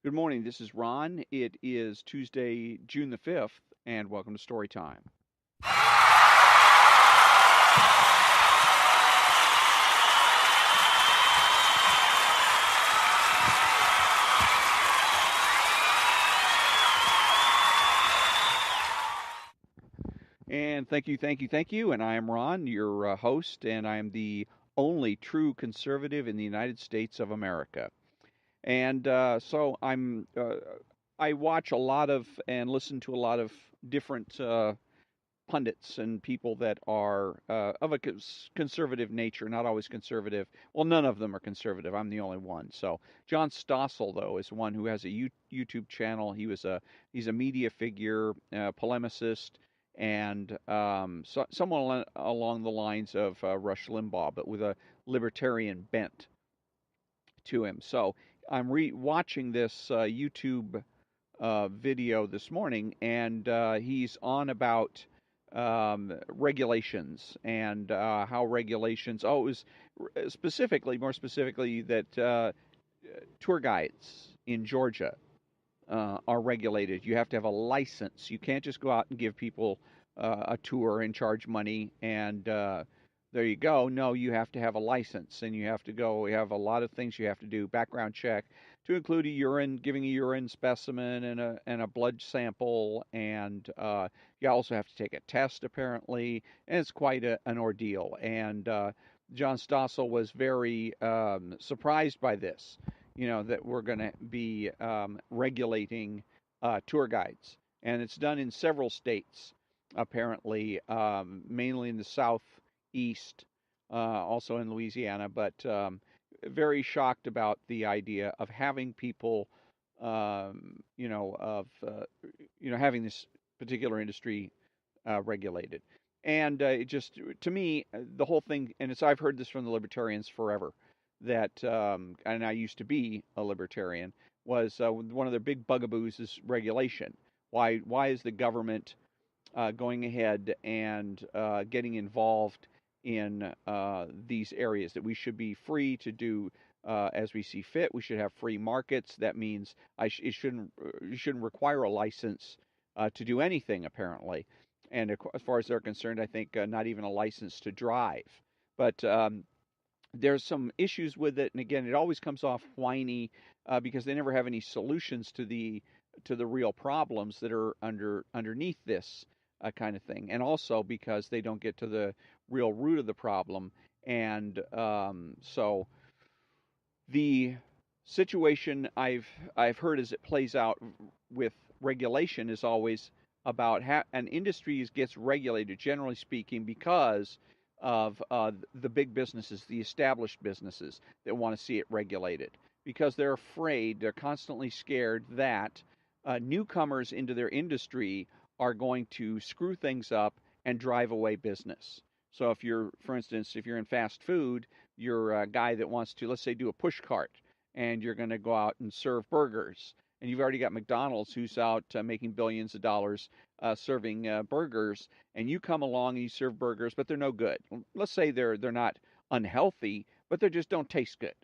Good morning. This is Ron. It is Tuesday, June the 5th, and welcome to Story Time. And thank you. And I am Ron, your host, and I am the only true conservative in the United States of America. And I watch a lot of and listen to a lot of different pundits and people that are of a conservative nature, not always conservative. Well, none of them are conservative. I'm the only one. So John Stossel, though, is one who has a YouTube channel. He's a media figure, polemicist, and someone along the lines of Rush Limbaugh, but with a libertarian bent to him. So I'm watching this YouTube video this morning, and he's on about regulations and how regulations. Oh, it was more specifically, that tour guides in Georgia are regulated. You have to have a license. You can't just go out and give people a tour and charge money and there you go. No, you have to have a license, and you have to go. We have a lot of things you have to do. Background check, to include giving a urine specimen and a blood sample, and you also have to take a test apparently, and it's quite an ordeal. And John Stossel was very surprised by this, that we're going to be regulating tour guides, and it's done in several states apparently, mainly in the southeast, also in Louisiana, but very shocked about the idea of having people, having this particular industry regulated. And it just, to me, the whole thing, and I've heard this from the libertarians forever, that, and I used to be a libertarian, was one of their big bugaboos is regulation. Why is the government going ahead and getting involved in these areas? That we should be free to do as we see fit. We should have free markets. That means you shouldn't require a license to do anything, apparently. And as far as they're concerned, I think not even a license to drive. But there's some issues with it, and again, it always comes off whiny because they never have any solutions to the real problems that are underneath this kind of thing, and also because they don't get to the real root of the problem. And so the situation I've heard as it plays out with regulation is always about an industry gets regulated, generally speaking, because of the big businesses, the established businesses that want to see it regulated, because they're afraid, they're constantly scared that newcomers into their industry are going to screw things up and drive away business. So for instance, if you're in fast food, you're a guy that wants to, let's say, do a push cart, and you're going to go out and serve burgers. And you've already got McDonald's, who's out making billions of dollars serving burgers, and you come along and you serve burgers, but they're no good. Let's say they're not unhealthy, but they just don't taste good,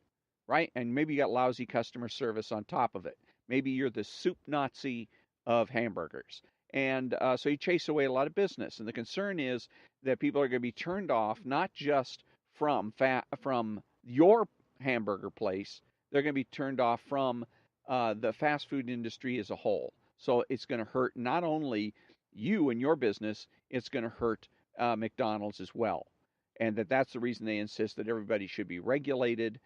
right? And maybe you got lousy customer service on top of it. Maybe you're the soup Nazi of hamburgers. And so you chase away a lot of business. And the concern is that people are going to be turned off, not just from your hamburger place. They're going to be turned off from the fast food industry as a whole. So it's going to hurt not only you and your business, it's going to hurt McDonald's as well. And that's the reason they insist that everybody should be regulated,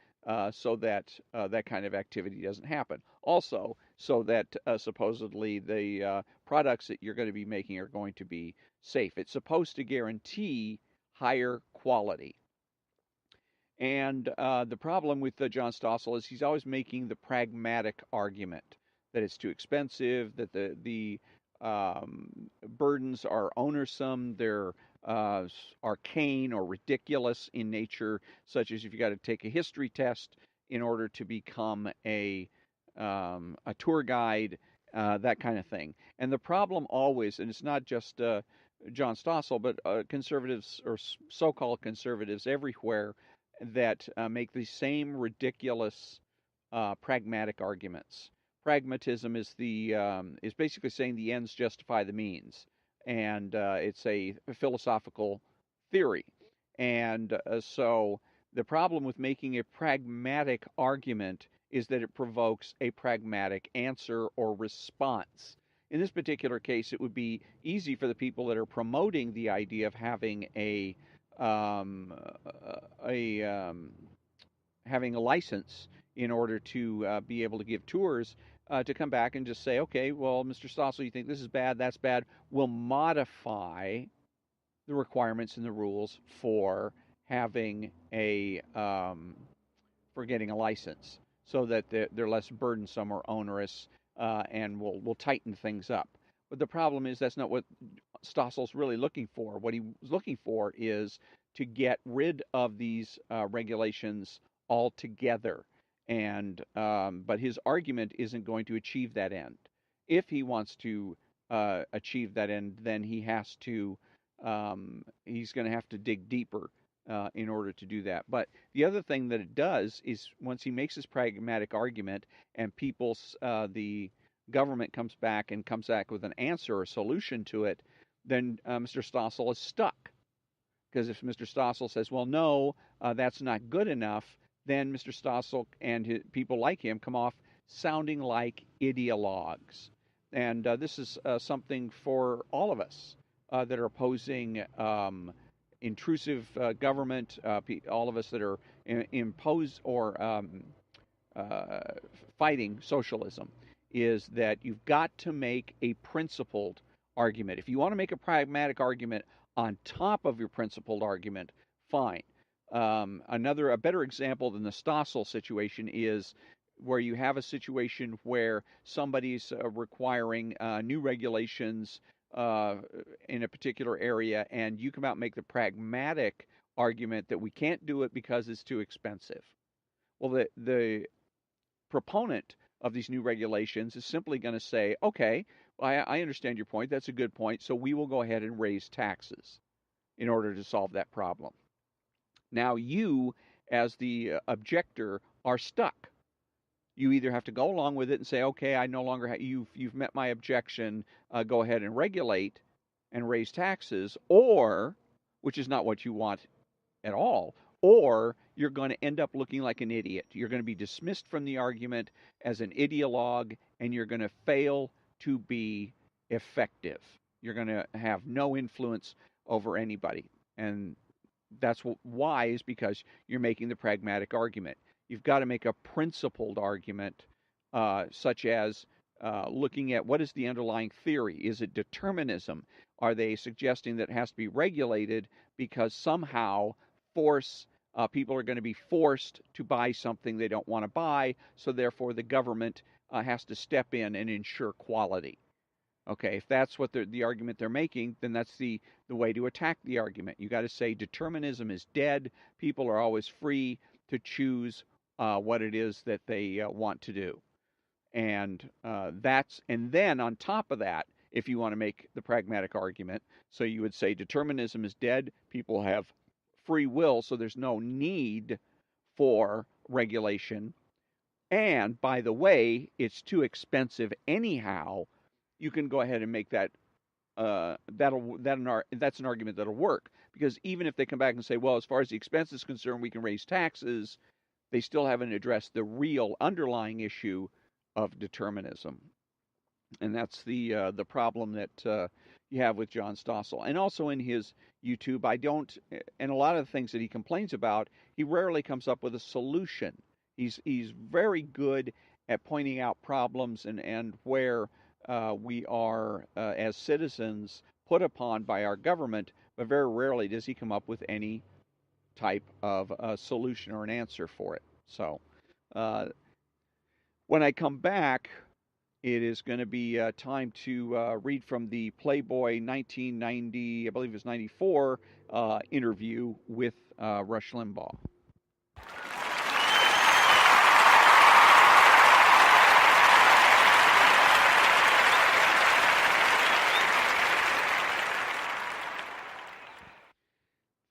so that that kind of activity doesn't happen. Also, so that supposedly the products that you're going to be making are going to be safe. It's supposed to guarantee higher quality. And the problem with John Stossel is he's always making the pragmatic argument that it's too expensive, that the burdens are onersome, they're arcane or ridiculous in nature, such as if you got to take a history test in order to become a tour guide, that kind of thing. And the problem always, and it's not just John Stossel, but conservatives or so-called conservatives everywhere that make the same ridiculous pragmatic arguments. pragmatism is basically saying the ends justify the means, and it's a philosophical theory. And so the problem with making a pragmatic argument is that it provokes a pragmatic answer or response. In this particular case, it would be easy for the people that are promoting the idea of having um, a having a license in order to be able to give tours to come back and just say, okay, well, Mr. Stossel, you think this is bad, that's bad. We'll modify the requirements and the rules for having for getting a license so that they're less burdensome or onerous, and we'll tighten things up. But the problem is that's not what Stossel's really looking for. What he was looking for is to get rid of these regulations altogether. And but his argument isn't going to achieve that end. If he wants to achieve that end, then he's going to have to dig deeper in order to do that. But the other thing that it does is once he makes his pragmatic argument and the government comes back with an answer or solution to it, then Mr. Stossel is stuck. Because if Mr. Stossel says, well, no, that's not good enough, then Mr. Stossel and people like him come off sounding like ideologues. And this is something for all of us that are opposing intrusive government, all of us that are imposed or fighting socialism, is that you've got to make a principled argument. If you want to make a pragmatic argument on top of your principled argument, fine. A better example than the Stossel situation is where you have a situation where somebody's requiring new regulations in a particular area, and you come out and make the pragmatic argument that we can't do it because it's too expensive. Well, the proponent of these new regulations is simply going to say, okay, I understand your point. That's a good point. So we will go ahead and raise taxes in order to solve that problem. Now you, as the objector, are stuck. You either have to go along with it and say, okay, I no longer you've met my objection. Go ahead and regulate and raise taxes, or, which is not what you want at all, or you're going to end up looking like an idiot. You're going to be dismissed from the argument as an ideologue, and you're going to fail to be effective. You're going to have no influence over anybody. And that's why is because you're making the pragmatic argument. You've got to make a principled argument, such as looking at what is the underlying theory. Is it determinism? Are they suggesting that it has to be regulated because somehow people are going to be forced to buy something they don't want to buy, so therefore the government has to step in and ensure quality? Okay, if that's what the argument they're making, then that's the way to attack the argument. You got to say determinism is dead. People are always free to choose what it is that they want to do, and then on top of that, if you want to make the pragmatic argument, so you would say determinism is dead. People have free will, so there's no need for regulation. And by the way, it's too expensive anyhow. You can go ahead and make that that's an argument that'll work, because even if they come back and say, well, as far as the expense is concerned, we can raise taxes, they still haven't addressed the real underlying issue of determinism, and that's the problem that you have with John Stossel. And also in his YouTube, and a lot of the things that he complains about, he rarely comes up with a solution. He's very good at pointing out problems and where we are, as citizens, put upon by our government, but very rarely does he come up with any type of solution or an answer for it. So when I come back, it is going to be time to read from the Playboy 1990, I believe it was 94, interview with Rush Limbaugh.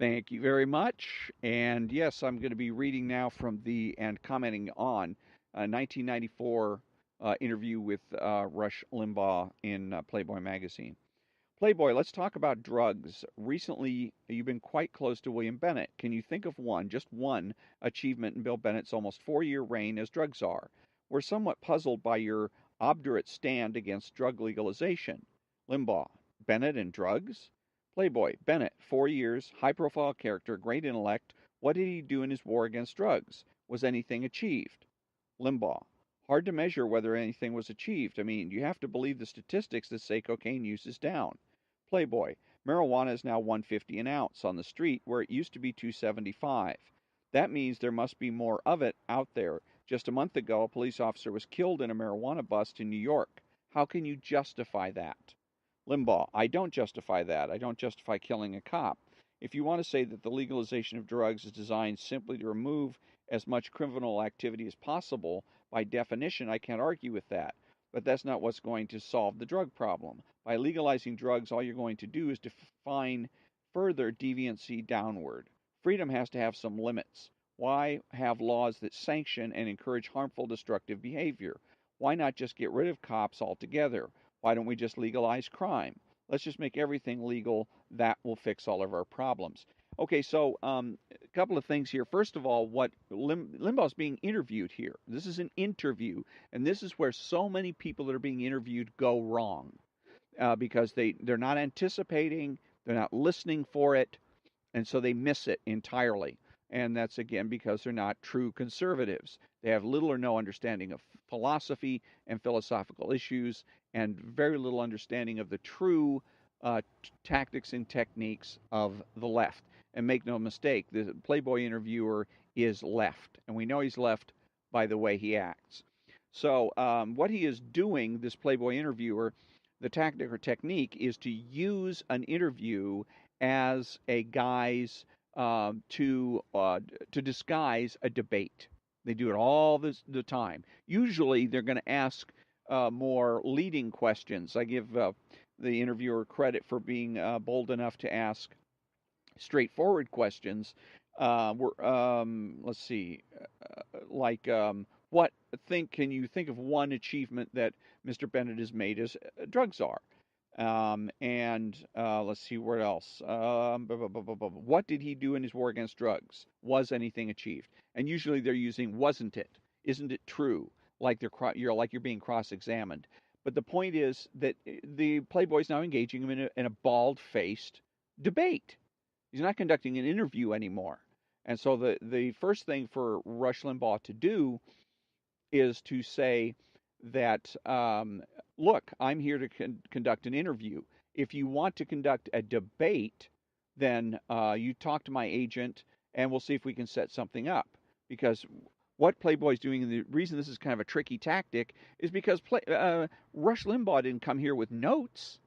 Thank you very much. And yes, I'm going to be reading now from and commenting on 1994 interview with Rush Limbaugh in Playboy magazine. Playboy, let's talk about drugs. Recently, you've been quite close to William Bennett. Can you think of one, just one, achievement in Bill Bennett's almost 4 year reign as drug czar? We're somewhat puzzled by your obdurate stand against drug legalization. Limbaugh, Bennett and drugs? Playboy, Bennett, 4 years, high profile character, great intellect. What did he do in his war against drugs? Was anything achieved? Limbaugh, hard to measure whether anything was achieved. I mean, you have to believe the statistics that say cocaine use is down. Playboy, marijuana is now 150 an ounce on the street where it used to be 275. That means there must be more of it out there. Just a month ago, a police officer was killed in a marijuana bust in New York. How can you justify that? Limbaugh, I don't justify that. I don't justify killing a cop. If you want to say that the legalization of drugs is designed simply to remove as much criminal activity as possible, by definition, I can't argue with that. But that's not what's going to solve the drug problem. By legalizing drugs, all you're going to do is define further deviancy downward. Freedom has to have some limits. Why have laws that sanction and encourage harmful, destructive behavior? Why not just get rid of cops altogether? Why don't we just legalize crime? Let's just make everything legal. That will fix all of our problems. Okay, so a couple of things here. First of all, what Limbaugh's being interviewed here. This is an interview, and this is where so many people that are being interviewed go wrong because they're not anticipating, they're not listening for it, and so they miss it entirely. And that's again because they're not true conservatives. They have little or no understanding of philosophy and philosophical issues, and very little understanding of the true tactics and techniques of the left. And make no mistake, the Playboy interviewer is left, and we know he's left by the way he acts. So, what he is doing, this Playboy interviewer, the tactic or technique is to use an interview as a guise to disguise a debate. They do it all the time. Usually, they're going to ask more leading questions. I give the interviewer credit for being bold enough to ask straightforward questions. Let's see, like what can you think of one achievement that Mr. Bennett has made as a drug czar? And let's see what else. What did he do in his war against drugs? Was anything achieved? And usually they're using wasn't it? Isn't it true? Like you're being cross-examined. But the point is that the Playboy's now engaging him in a bald-faced debate. He's not conducting an interview anymore. And so the first thing for Rush Limbaugh to do is to say that, look, I'm here to conduct an interview. If you want to conduct a debate, then you talk to my agent and we'll see if we can set something up. Because what Playboy's doing, and the reason this is kind of a tricky tactic, is because Rush Limbaugh didn't come here with notes.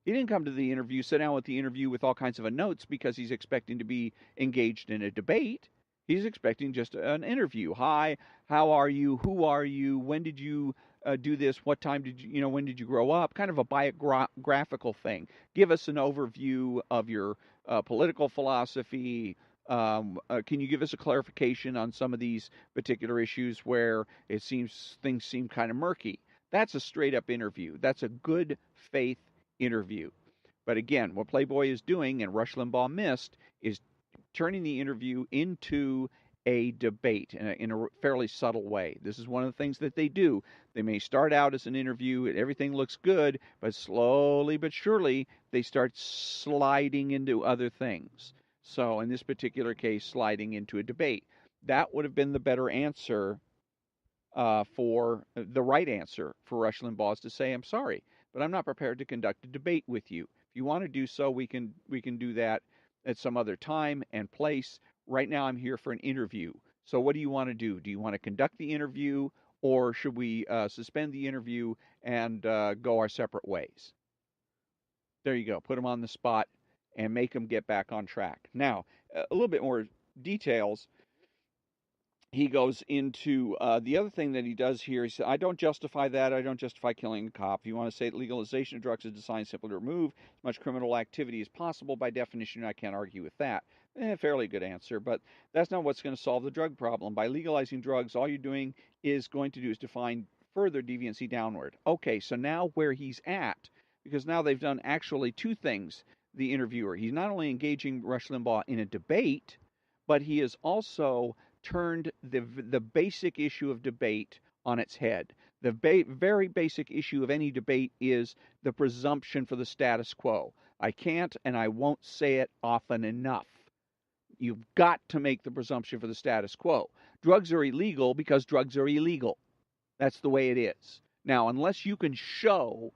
He didn't come to the interview, sit down with the interview with all kinds of notes because he's expecting to be engaged in a debate. He's expecting just an interview. Hi, how are you? Who are you? When did you do this? What time did you, when did you grow up? Kind of a biographical thing. Give us an overview of your political philosophy. Can you give us a clarification on some of these particular issues where it seems things seem kind of murky? That's a straight up interview. That's a good faith interview. But again, what Playboy is doing, and Rush Limbaugh missed, is turning the interview into a debate in a fairly subtle way. This is one of the things that they do. They may start out as an interview, and everything looks good, but slowly but surely they start sliding into other things. So in this particular case, sliding into a debate. That would have been the better answer for the right answer for Rush Limbaugh is to say, I'm sorry, but I'm not prepared to conduct a debate with you. If you want to do so, we can do that at some other time and place. Right now, I'm here for an interview. So what do you want to do? Do you want to conduct the interview, or should we suspend the interview and go our separate ways? There you go. Put them on the spot and make them get back on track. Now, a little bit more details. He goes into the other thing that he does here. He said, I don't justify that. I don't justify killing a cop. If you want to say that legalization of drugs is designed simply to remove as much criminal activity as possible, by definition, I can't argue with that. Fairly good answer, but that's not what's going to solve the drug problem. By legalizing drugs, all you're doing is going to do is define further deviancy downward. Okay, so now where he's at, because now they've done actually two things, the interviewer. He's not only engaging Rush Limbaugh in a debate, but he has also turned the basic issue of debate on its head. The very basic issue of any debate is the presumption for the status quo. I can't and I won't say it often enough. You've got to make the presumption for the status quo. Drugs are illegal because drugs are illegal. That's the way it is. Now, unless you can show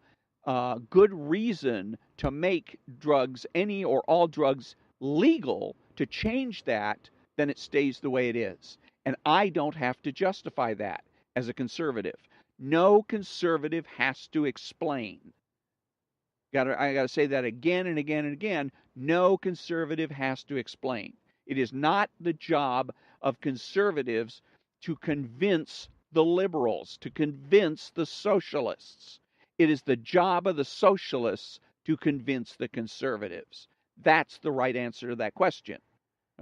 good reason to make drugs, any or all drugs, legal, to change that, then it stays the way it is. And I don't have to justify that as a conservative. No conservative has to explain. I got to say that again and again and again. No conservative has to explain. It is not the job of conservatives to convince the liberals, to convince the socialists. It is the job of the socialists to convince the conservatives. That's the right answer to that question.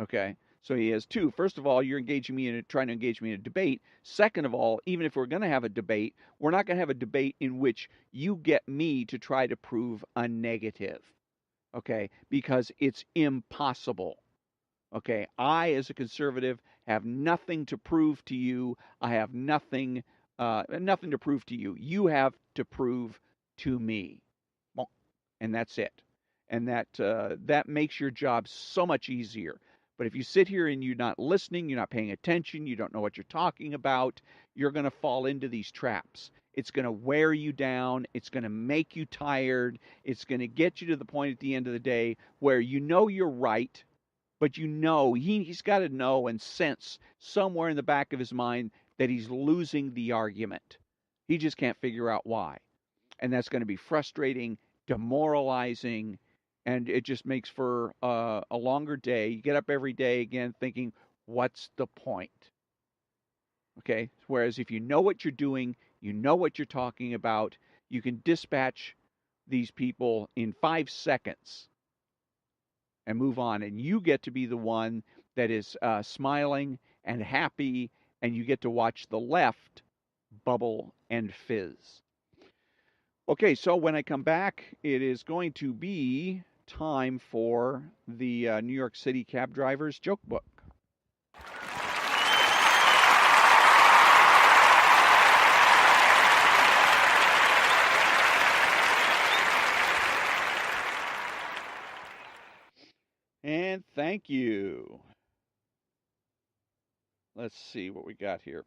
Okay? So he has two. First of all, you're trying to engage me in a debate. Second of all, even if we're going to have a debate, we're not going to have a debate in which you get me to try to prove a negative. Okay? Because it's impossible. Okay? I, as a conservative, have nothing to prove to you. I have nothing to prove to you. You have to prove to me. And that's it. And that makes your job so much easier. But if you sit here and you're not listening, you're not paying attention, you don't know what you're talking about, you're going to fall into these traps. It's going to wear you down. It's going to make you tired. It's going to get you to the point at the end of the day where you know you're right, but you know he's got to know and sense somewhere in the back of his mind that he's losing the argument. He just can't figure out why. And that's going to be frustrating, demoralizing, and it just makes for a longer day. You get up every day again thinking, what's the point? Okay? Whereas if you know what you're doing, you know what you're talking about, you can dispatch these people in 5 seconds and move on. And you get to be the one that is smiling and happy, and you get to watch the left bubble and fizz. Okay, so when I come back, it is going to be time for the New York City cab drivers joke book. And thank you. Let's see what we got here.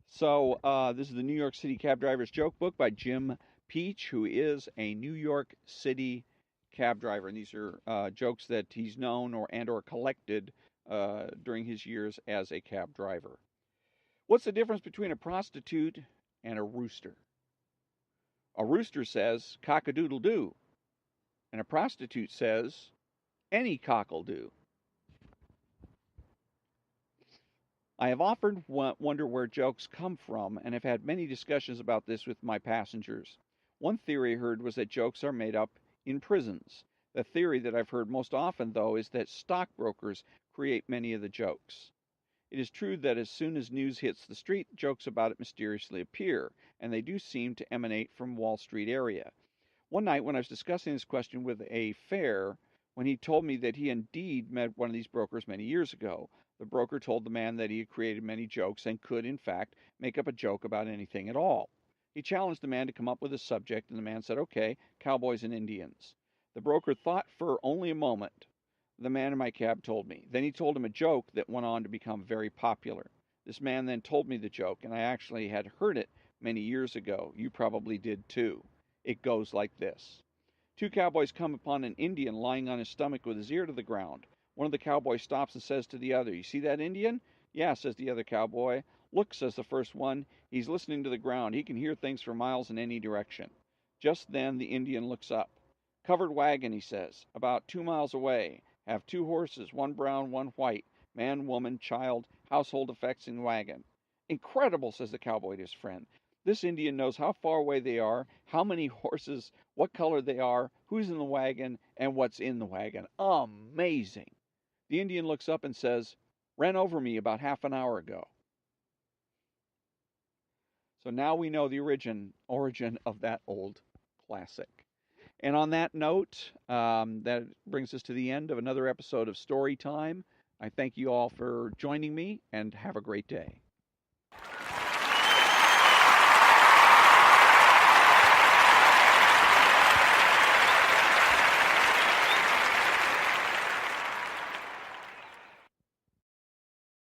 So this is the New York City Cab Drivers Joke Book by Jim Peach, who is a New York City cab driver. And these are jokes that he's known or collected during his years as a cab driver. What's the difference between a prostitute and a rooster? A rooster says, cock-a-doodle-doo. And a prostitute says, any cock'll do. I have often wondered where jokes come from, and have had many discussions about this with my passengers. One theory I heard was that jokes are made up in prisons. The theory that I've heard most often, though, is that stockbrokers create many of the jokes. It is true that as soon as news hits the street, jokes about it mysteriously appear, and they do seem to emanate from Wall Street area. One night when I was discussing this question with a fare, when he told me that he indeed met one of these brokers many years ago, the broker told the man that he had created many jokes and could, in fact, make up a joke about anything at all. He challenged the man to come up with a subject, and the man said, okay, cowboys and Indians. The broker thought for only a moment. The man in my cab told me. Then he told him a joke that went on to become very popular. This man then told me the joke, and I actually had heard it many years ago. You probably did too. It goes like this. Two cowboys come upon an Indian lying on his stomach with his ear to the ground. One of the cowboys stops and says to the other, you see that Indian? Yeah, says the other cowboy. Look, says the first one, he's listening to the ground. He can hear things for miles in any direction. Just then the Indian looks up. Covered wagon, he says, about 2 miles away. Have 2 horses, one brown, one white. Man, woman, child, household effects in wagon. Incredible, says the cowboy to his friend. This Indian knows how far away they are, how many horses, what color they are, who's in the wagon, and what's in the wagon. Amazing. The Indian looks up and says, ran over me about half an hour ago. So now we know the origin of that old classic. And on that note, that brings us to the end of another episode of Story Time. I thank you all for joining me, and have a great day.